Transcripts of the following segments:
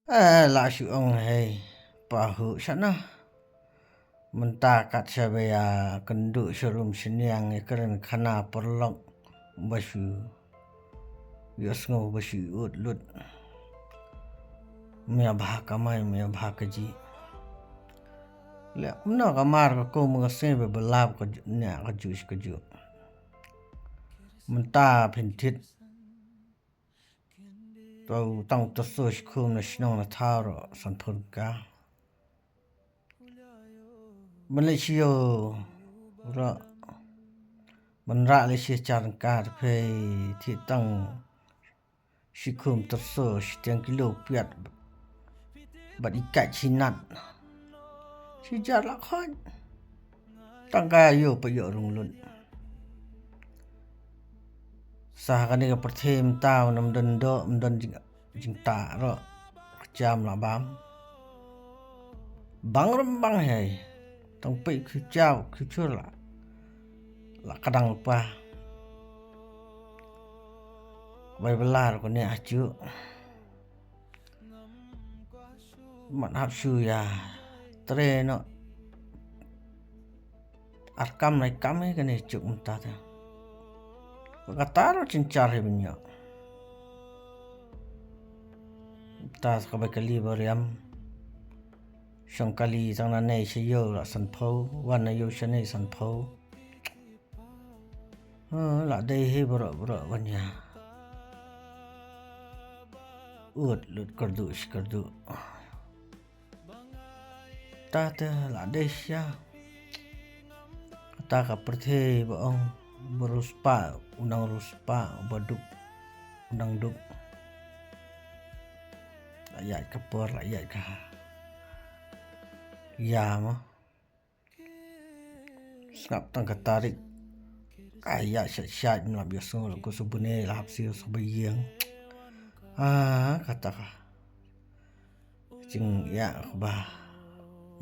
La shu ong hei pahu sana mentakat sabaya kendu surum seniang ikeren kana perlok basu yosngo basu utlut mia bahakamai mia bahakaji le mna kamar ko mga sebe belab ko nya ka jus ka ju menta pintit tau tang to sosh kum na snong na tharo san phunka Malaysia ra manra le shi charn kar phe thi tang shikum to sosh tiang kilo piat bat ikat chinat si jar la khon tang ka yo pa yo rung lun sa ka ni ka perthem tao nam dan do mdan jing ta ro jam la bam bang ram bang hai tong pe khu chao khu chur la kadang pa bai belar ko ne achu mat hap su ya tre no arkam nai kam he kane chuk mta ta ka taro chinchar he binyo ta ka ba kali boriam Shangkali sang na nei she yo la san pho wan na yo she nei san pho la dei he bro wan ya ut lut kardu ta la dei sha ta ka perthe ba ong beruspa unang ruspa baduk unang duk ayat ka por ayat ka ya ma snap tang ka tarik ayat syat mlab yo so ko subune lahap si so bayang kata ka jing ya ba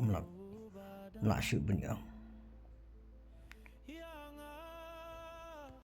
mlab la shu ben